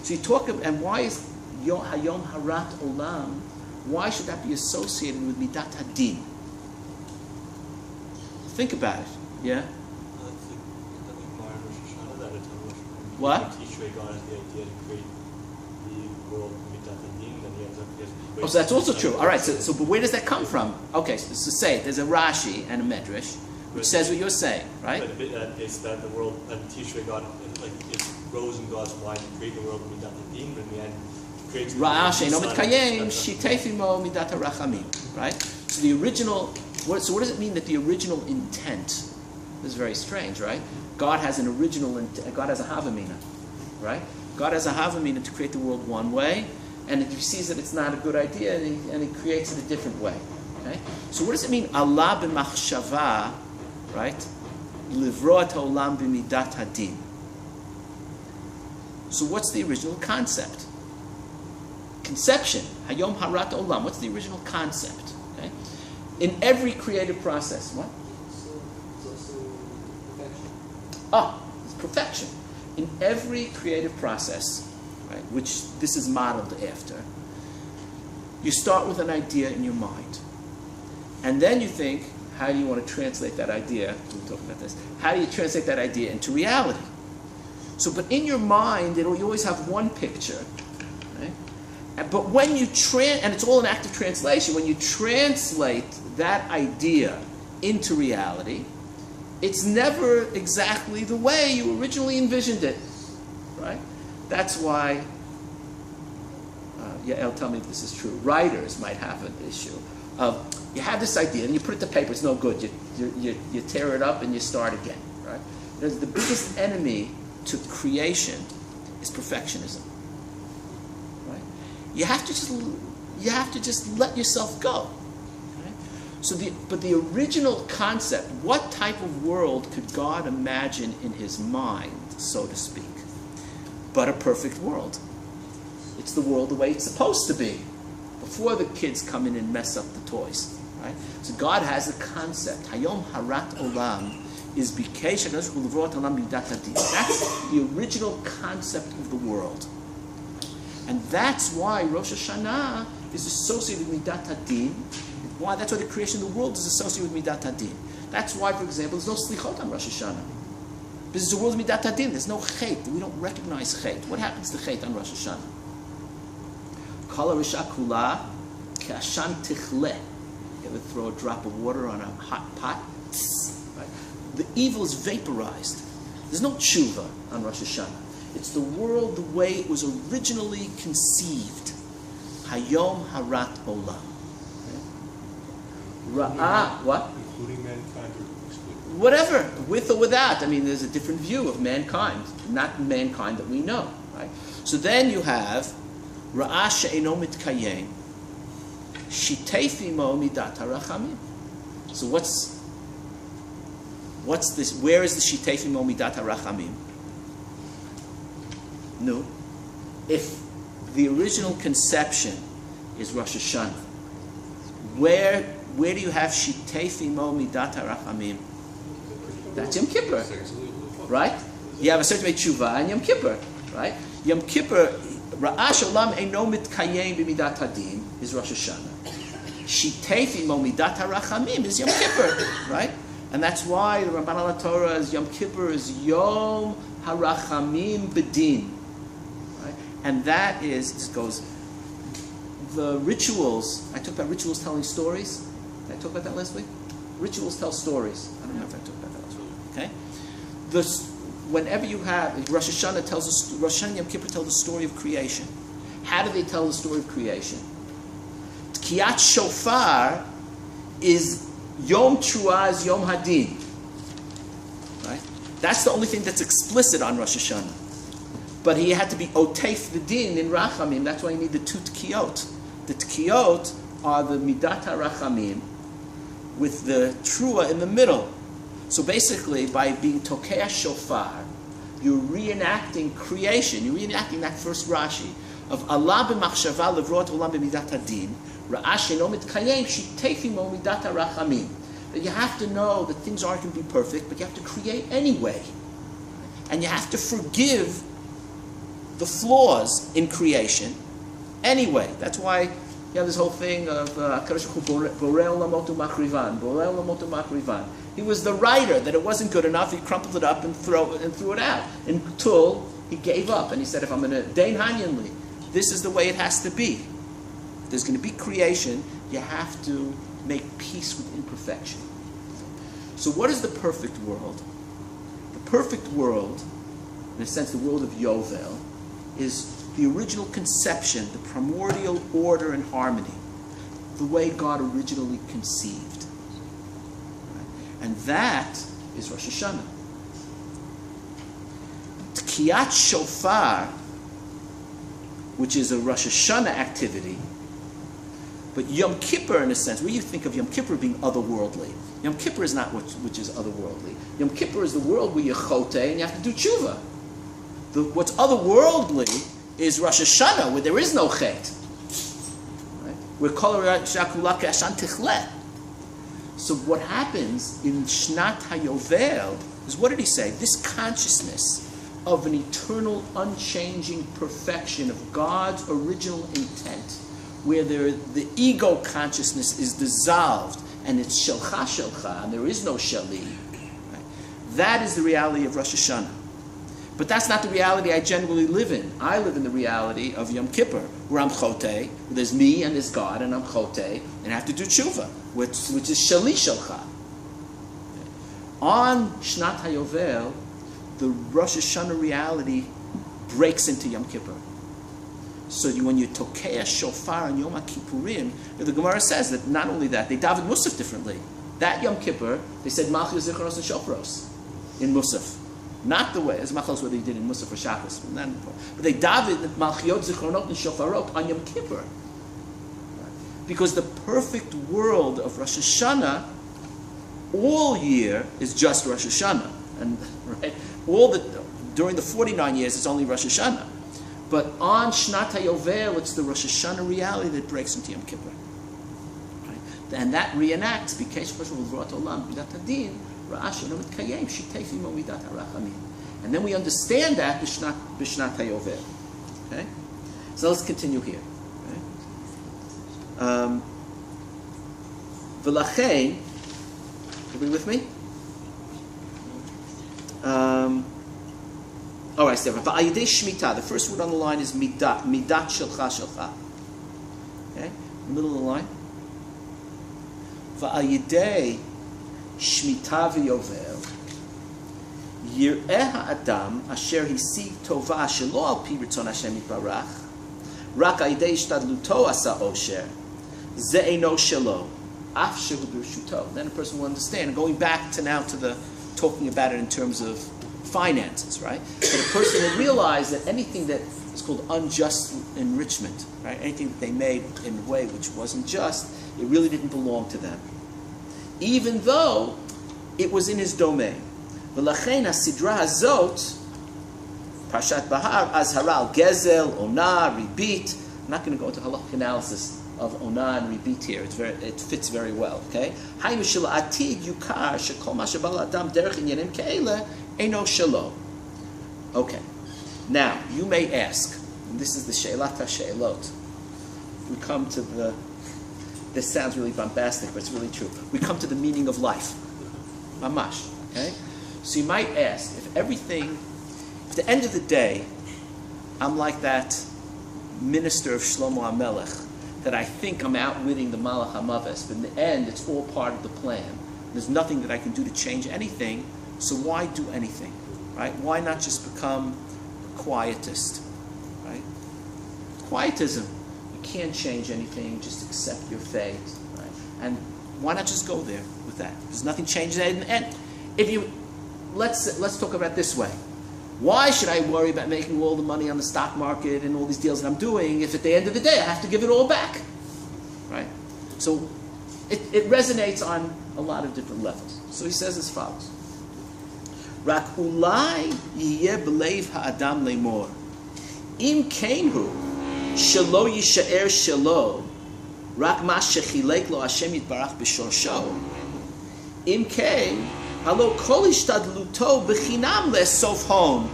So you talk about, and why is Hayom Harat Olam, why should that be associated with Midat Hadin? Think about it, yeah? What? Oh, so that's also true. All right, so but where does that come from? Okay, so say there's a Rashi and a Medrash, which says what you're saying, right? It's that the world, that Tishrei God, like, it rose in God's mind to create the world with Midat Hadin, but in the end, creates Ra'ashe no mitkayem, shitefimo midat harachamim. Right? So the original. So what does it mean that the original intent? This is very strange, right? God has an original intent. God has a havamina, right? God has a havamina to create the world one way, and if he sees that it's not a good idea, and he creates it a different way. Okay? So what does it mean? Allah b'machshava, right? Livroat haolam b'midat hadin. So what's the original concept? Conception. Hayom Harat Olam. What's the original concept? Okay? In every creative process. What? It's perfection. In every creative process, right, which this is modeled after, you start with an idea in your mind. And then you think, how do you want to translate that idea? We'll talk about this. How do you translate that idea into reality? So, but in your mind, you always have one picture, right? But when you and it's all an act of translation. When you translate that idea into reality, it's never exactly the way you originally envisioned it, right? That's why, Yael, tell me if this is true. Writers might have an issue of you have this idea and you put it to paper. It's no good. You tear it up and you start again, right? The biggest enemy to creation is perfectionism. Right? You have to just let yourself go. Right? So but the original concept, what type of world could God imagine in his mind, so to speak, but a perfect world? It's the world the way it's supposed to be, before the kids come in and mess up the toys. Right? So God has a concept. Hayom Harat Olam is Bikesh HaKadosh Baruch Hu Levrot Olam Midat Hadin. That's the original concept of the world. And that's why Rosh Hashanah is associated with Midat Hadin. Why? That's why the creation of the world is associated with Midat Hadin. That's why, for example, there's no Slichot on Rosh Hashanah. Because the world is Midat Hadin. There's no Chet. We don't recognize Chet. What happens to Chet on Rosh Hashanah? Kala Risha Kula Ke'ashan Tichle. You ever throw a drop of water on a hot pot? Right? The evil is vaporized. There's no tshuva on Rosh Hashanah. It's the world the way it was originally conceived. Hayom Harat Olam. Ra'ah, what? Including mankind or excluding? Whatever, with or without. I mean, there's a different view of mankind, not mankind that we know. Right? So then you have Ra'ah she'eno mitkayem, shitefi mo midat harachamim. So what's this? Where is the shitefi mo midat harachamim? No. If the original conception is Rosh Hashanah, where do you have shitefi mo midat harachamim? That's Yom Kippur, right? You have a certain way tshuva and Yom Kippur, right? Yom Kippur, Ra'ash Olam Eino Mitkayem B'Midat Hadin is Rosh Hashanah. Shitefi Mo Midat HaRachamim is Yom Kippur, right? And that's why the Ramban al Torah is Yom Kippur is Yom HaRachamim B'Din, right? And that is, this goes, the rituals. I talked about rituals telling stories. Did I talk about that last week? Rituals tell stories. I don't know if I talked about that last week. Okay, whenever you have Rosh Hashanah tells us, Rosh Hashanah and Yom Kippur tell the story of creation. How do they tell the story of creation? Tkiyat Shofar is Yom Truah, is Yom Hadin. Right? That's the only thing that's explicit on Rosh Hashanah. But he had to be Oteif the Din in Rachamim. That's why you need the two Tkiyot. The Tkiyot are the Midat HaRachamim with the Truah in the middle. So basically, by being Tokei Shofar, you're reenacting creation. You're reenacting that first Rashi of Allah b'machshava levrot olam b'midat hadin, ra'ash eno mitkayem shitefi mo midat harachamim. That you have to know that things aren't going to be perfect, but you have to create anyway. And you have to forgive the flaws in creation anyway. That's why you have this whole thing of HaKadosh Baruch Hu borei olamotu machrivan, borei olamotu machrivan. He was the writer that it wasn't good enough. He crumpled it up and threw it out until he gave up and he said, "If I'm going to dein hanyanli, this is the way it has to be. If there's going to be creation, you have to make peace with imperfection." So, what is the perfect world? The perfect world, in a sense, the world of Yovel, is the original conception, the primordial order and harmony, the way God originally conceived. And that is Rosh Hashanah. Tkiyat Shofar, which is a Rosh Hashanah activity, but Yom Kippur, in a sense, where you think of Yom Kippur being otherworldly. Yom Kippur is not which is otherworldly. Yom Kippur is the world where you chote and you have to do tshuva. What's otherworldly is Rosh Hashanah, where there is no chet. Right? Where kol shakula ke'ashan tichle. So what happens in Shnat HaYovel is, what did he say? This consciousness of an eternal, unchanging perfection of God's original intent, where the ego consciousness is dissolved and it's shelcha shelcha and there is no shali. Right? That is the reality of Rosh Hashanah. But that's not the reality I generally live in. I live in the reality of Yom Kippur, where I'm chote, where there's me and there's God, and I'm chote, and I have to do tshuva, which is shali shalcha. On Shnat HaYovel, the Rosh Hashanah reality breaks into Yom Kippur. So when you tokei shofar on Yom Kippurim, the Gemara says that not only that, they daven Musaf differently. That Yom Kippur, they said Malchus Zichronos and Shofros in Musaf. Not the way, as Machlos what they did in Musaf or Shabbos. But they daven Malchiot Zichronot and Shofarot on Yom Kippur. Because the perfect world of Rosh Hashanah all year is just Rosh Hashanah. And right, during the 49 years it's only Rosh Hashanah. But on Shnat HaYovel it's the Rosh Hashanah reality that breaks into Yom Kippur. Right? And that reenacts Bikesh Rosh Hashanah Olam Midat Hadin, And then we understand that b'shnat hayovel. Okay? So let's continue here. V'lachein, are you with me? All right, Stefan. V'ayidei Shmita. The first word on the line is midat. Midat shelcha shelcha. Okay, middle of the line. V'ayidei Shmita v'yovel. Yir'eh ha'adam asher hisig tova shelo al pi ritzon Hashem yitbarach. Rak ayidei ishtadluto asa osher. Ze eino shelo. Af shehu b'rshuto. Then a person will understand. And going back to now to the talking about it in terms of finances, right? But a person will realize that anything that is called unjust enrichment, right? Anything that they made in a way which wasn't just, it really didn't belong to them, even though it was in his domain. V'lachein hasidra hazot, Parshat Bahar, az Har'el, gezel, ona, ribit. I'm not going to go into halachic analysis of ona and ribit here. It fits very well. Okay. Hayim shel atid yukar shekol ma shebal adam derech inyanim ke'ele eno shelo. Okay. Now you may ask, and this is the she'elat ha'she'elot. We come to the. This sounds really bombastic, but it's really true. We come to the meaning of life. Mamash. Okay. So you might ask, if everything, at the end of the day, I'm like that minister of Shlomo HaMelech, that I think I'm outwitting the Malach HaMaves, but in the end, it's all part of the plan. There's nothing that I can do to change anything, so why do anything, right? Why not just become a quietist, right? Quietism. You can't change anything, just accept your fate, right? And why not just go there with that? There's nothing changing in the end. If you, let's talk about it this way. Why should I worry about making all the money on the stock market and all these deals that I'm doing if at the end of the day I have to give it all back? Right? So it resonates on a lot of different levels. So he says as follows. Rak ulai yiyeh b'leiv ha'adam le'mor. Im kainhu shelo yisha'er shelo rak ma shechilek lo Hashem yitbarach b'shorsho. Im kain Halo kol ishtadluto b'chinam le'sof hon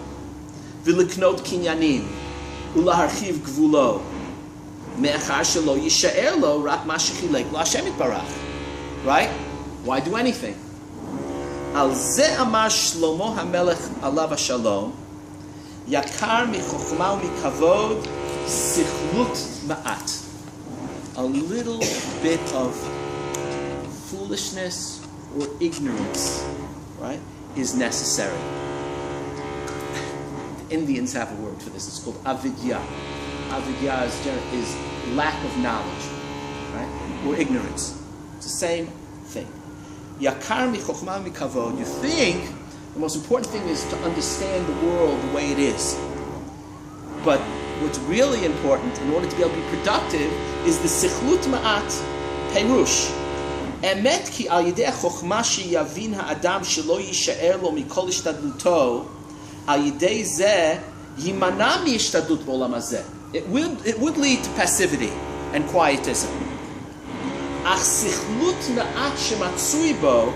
v'liknot kinyanim u'laharchiv gvulo me'achar shelo yisha'er lo rak ma shechilek lo Hashem yitbarach. Right? Why do anything? Al ze amar Shlomo HaMelech alav hashalom yakar michochma u'mikavod sichlut ma'at. A little bit of foolishness or ignorance, right, is necessary. The Indians have a word for this. It's called avidya. Avidya is lack of knowledge, right, or ignorance. It's the same thing. Yakar michochma mikavod. You think the most important thing is to understand the world the way it is. But what's really important in order to be able to be productive is the sichlut ma'at perush. Emet ki al yidei chokhma sheyavin ha'adam shelo yisha'er lo mikol ishtadluto al yidei zeh yimana mi'ishtadlut b'olam hazeh. It would lead to passivity and quietism. Ach sichlut ma'at shematzui bo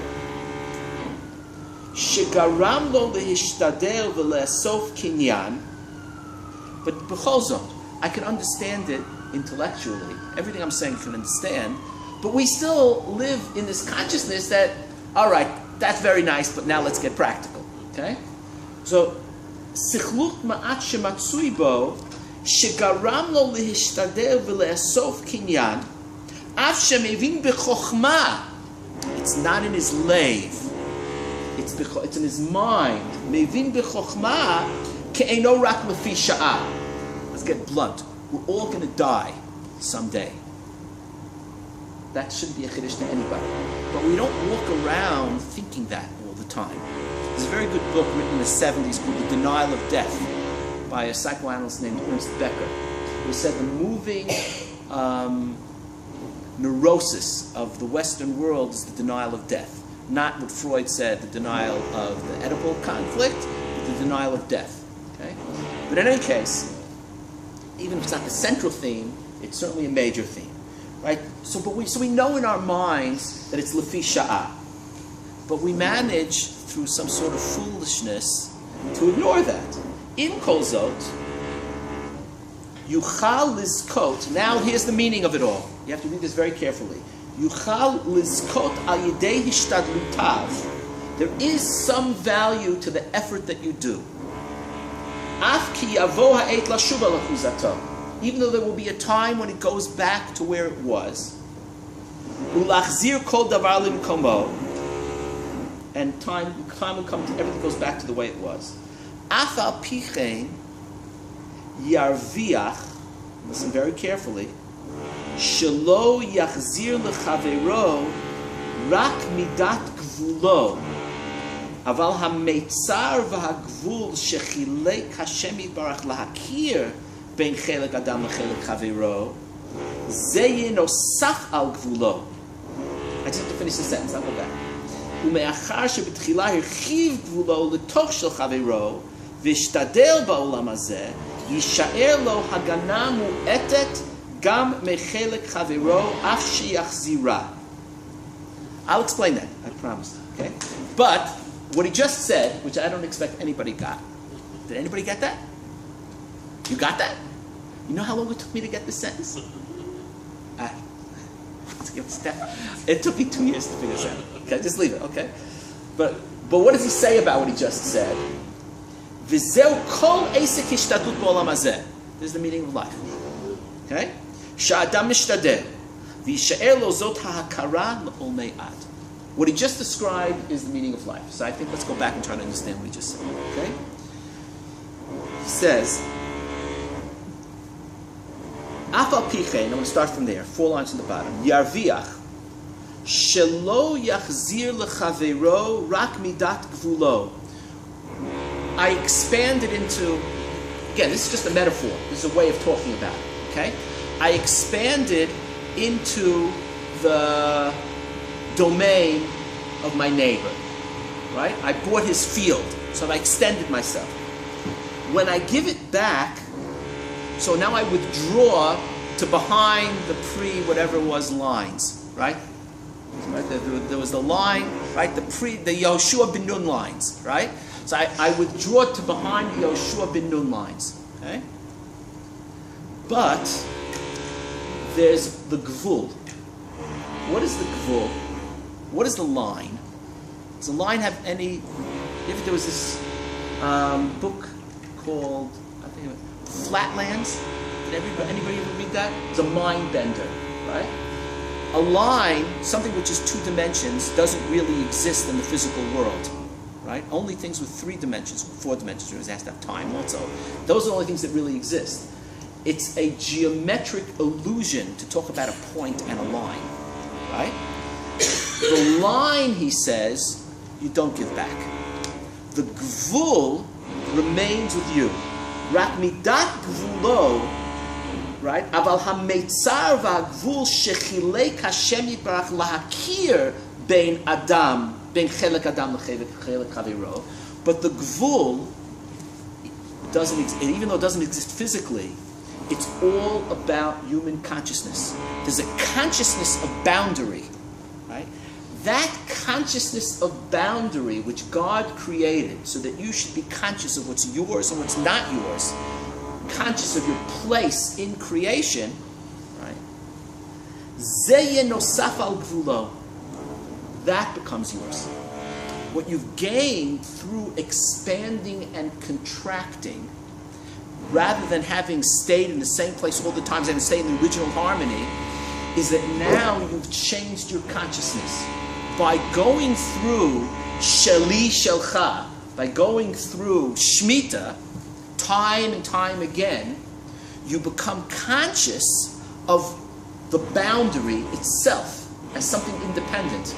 shegaram lo lehishtader v'le'asof kinyan. But b'chol zot, I can understand it intellectually. Everything I'm saying I can understand. But we still live in this consciousness that, all right, that's very nice, but now let's get practical. Okay? So, sichlut ma'at shematzui bo, shegaram lo lehishtader v'le'asof kinyan, af shemevin b'chochma. It's not in his lave. It's in his mind. Mevin b'chochma ke'eno rak lefi sha'ah. Let's get blunt. We're all going to die someday. That shouldn't be a chiddush to anybody. But we don't walk around thinking that all the time. There's a very good book written in the 70s called The Denial of Death by a psychoanalyst named Ernst Becker, who said the moving neurosis of the Western world is the denial of death. Not what Freud said, the denial of the Oedipal conflict, but the denial of death. Okay? But in any case, even if it's not the central theme, it's certainly a major theme. Right? So we know in our minds that it's lefi sha'ah. But we manage, through some sort of foolishness, to ignore that. In Kol Zot, Yuchal Lizkot, now here's the meaning of it all. You have to read this very carefully. Yuchal Lizkot al Yidei Hishtadlutav. There is some value to the effort that you do. Af ki yavo ha'et lashuva lachuzato. Even though there will be a time when it goes back to where it was. Ulachzir kol davar limkomo. And time will come to everything goes back to the way it was. Af al pichein yarviach. Listen very carefully. Shelo yachzir lechavero rak midat gvulo. Aval ha-meitzar v'ha-gvul shechilek Hashem yitbarach lahakir ben chelek adam lechelek chavero ze yinosaf al gvulo. I just have to finish the sentence, I'll go back. Ume'achar shebetchila hirchiv gvulo letoch shel chavero v'ishtadel ba'olam hazeh yisha'er lo hagana mu'etet gam mechelek chavero af sheyachzira. I'll explain that, I promise. Okay? But what he just said, which I don't expect anybody got. Did anybody get that? You got that? You know how long it took me to get this sentence? It took me 2 years to figure this out. Okay, just leave it, okay? But what does he say about what he just said? V'zeu kol eisek hishtadlut b'olam hazeh. This is the meaning of life. Okay? Sha'adam mishtadel. V'yisha'er lo zot ha'hakara l'olmei ad. What he just described is the meaning of life. So I think let's go back and try to understand what he just said. Okay? He says, Afal pichein, I'm going to start from there, 4 lines to the bottom. Yarviach, shelo yachzir lechavero rak midat gvulo. I expanded into, again, this is just a metaphor. This is a way of talking about it. Okay? I expanded into the domain of my neighbor, right? I bought his field, so I extended myself. When I give it back, so now I withdraw to behind the pre-whatever it was lines, right? There was the line, right? The Yoshua bin Nun lines, right? So I withdraw to behind the Yoshua bin Nun lines, okay? But there's the gvul. What is the gvul? What is the line? Does the line have any? If there was this book called, I think, Flatlands. Did anybody ever read that? It's a mind bender, right? A line, something which is 2 dimensions, doesn't really exist in the physical world, right? Only things with 3 dimensions, 4 dimensions, it has to have time also. Those are the only things that really exist. It's a geometric illusion to talk about a point and a line, right? The line, he says, you don't give back. The gvul remains with you. Rak midat gvulo, right? Aval ha-meitzar v'ha-gvul shechilek Hashem yitbarach lahakir ben adam, ben chelek adam lechelek chavero. But the gvul doesn't exist, even though it doesn't exist physically, it's all about human consciousness. There's a consciousness of boundary, right? That consciousness of boundary which God created so that you should be conscious of what's yours and what's not yours, conscious of your place in creation, right? Zeh nosaf al gvulo. That becomes yours. What you've gained through expanding and contracting, rather than having stayed in the same place all the times and stayed in the original harmony, is that now you've changed your consciousness. By going through Sheli Shelcha, by going through Shmita, time and time again, you become conscious of the boundary itself as something independent.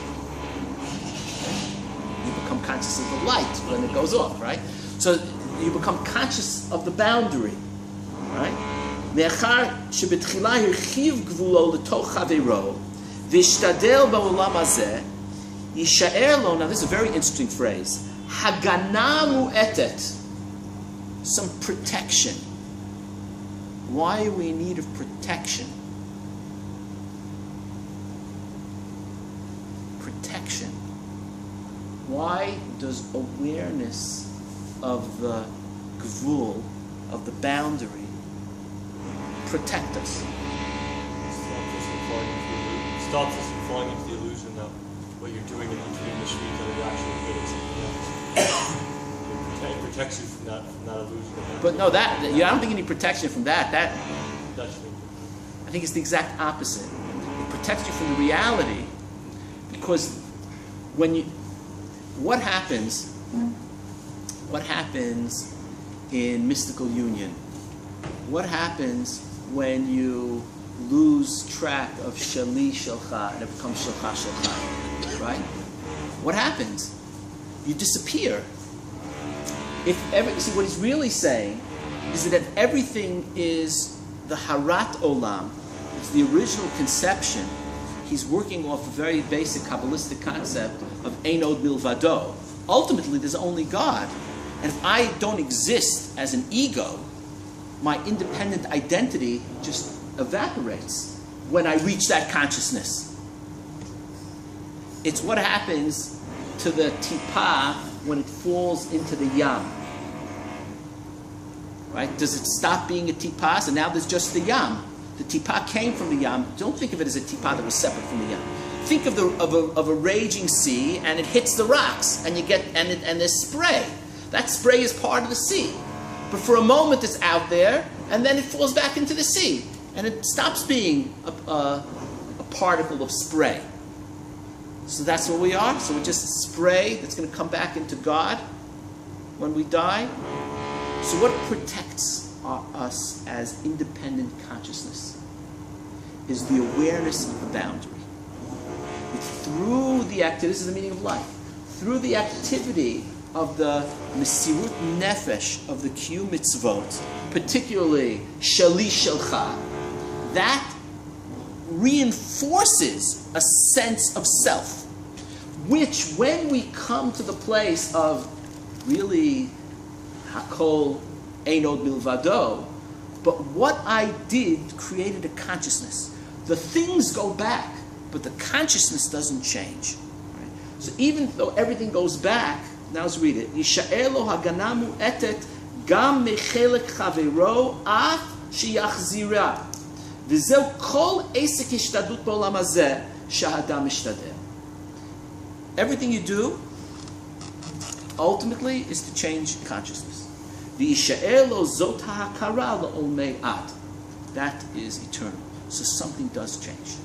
You become conscious of the light when it goes off, right? So you become conscious of the boundary, right? Me'achar shebetchila hirchiv gvulo letoch chavero v'ishtadel ba'olam hazeh yisha'er lo. Now this is a very interesting phrase. Hagana mu'etet. Some protection. Why are we in need of protection? Protection. why does awareness of the gvul, of the boundary, protect us? Stops us from falling into the illusion that what you're doing in between the Shmita that you're actually creating something else. It protects you from that illusion. But no, I don't think any protection from that. That's I think it's the exact opposite. It protects you from the reality, because what happens in mystical union? What happens when you lose track of shali shelcha and it becomes shelcha shelcha, right? What happens? You disappear. See, what he's really saying is that everything is the harat olam. It's the original conception. He's working off a very basic Kabbalistic concept of ein od milvado. Ultimately, there's only God. And if I don't exist as an ego, my independent identity just evaporates when I reach that consciousness. It's what happens to the tipa when it falls into the yam. Right? Does it stop being a tipa? So now there's just the yam. The tipa came from the yam. Don't think of it as a tipa that was separate from the yam. Think of a raging sea, and it hits the rocks, and you get and there's spray. That spray is part of the sea. But for a moment it's out there, and then it falls back into the sea, and it stops being a particle of spray. So that's what we are. So we're just spray that's going to come back into God when we die. So what protects us as independent consciousness is the awareness of the boundary. It's through the activity, this is the meaning of life, through the activity of the mesirut nefesh of the Q mitzvot, particularly shali shelcha, that reinforces a sense of self, which when we come to the place of really hakol ein od milvado, but what I did created a consciousness. The things go back, but the consciousness doesn't change. Right? So even though everything goes back, now let's read it. Yisha'er lo hagana mu'etet gam mechelek chavero af sheyachzira. V'zeu kol esek hishtadut b'olam hazeh shahadam mishtadeh. Everything you do ultimately is to change consciousness. V'yisha'er lo zot ha'akara l'olmei ad. That is eternal. So something does change.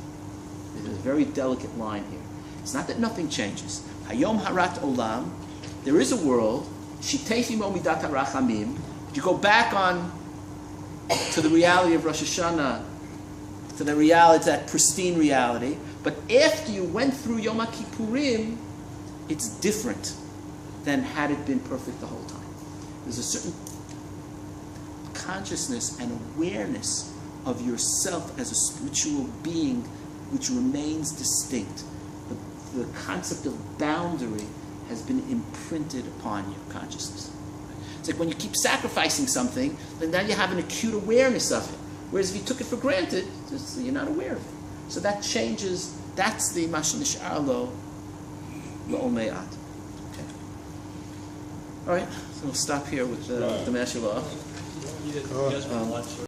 There's a very delicate line here. It's not that nothing changes. Hayom harat olam. There is a world. Shitefi mo midat harachamim. You go back on to the reality of Rosh Hashanah, to the reality, that pristine reality. But after you went through Yom Kippurim, it's different than had it been perfect the whole time. There's a certain consciousness and awareness of yourself as a spiritual being which remains distinct. The concept of boundary has been imprinted upon your consciousness. It's like when you keep sacrificing something, then now you have an acute awareness of it. Whereas if you took it for granted, you're not aware of it. So that changes. That's the Mashin Nish'ar Lo L'Olmei Ad. Okay. All right. So we'll stop here with the Hashiloach. You guys want to watch?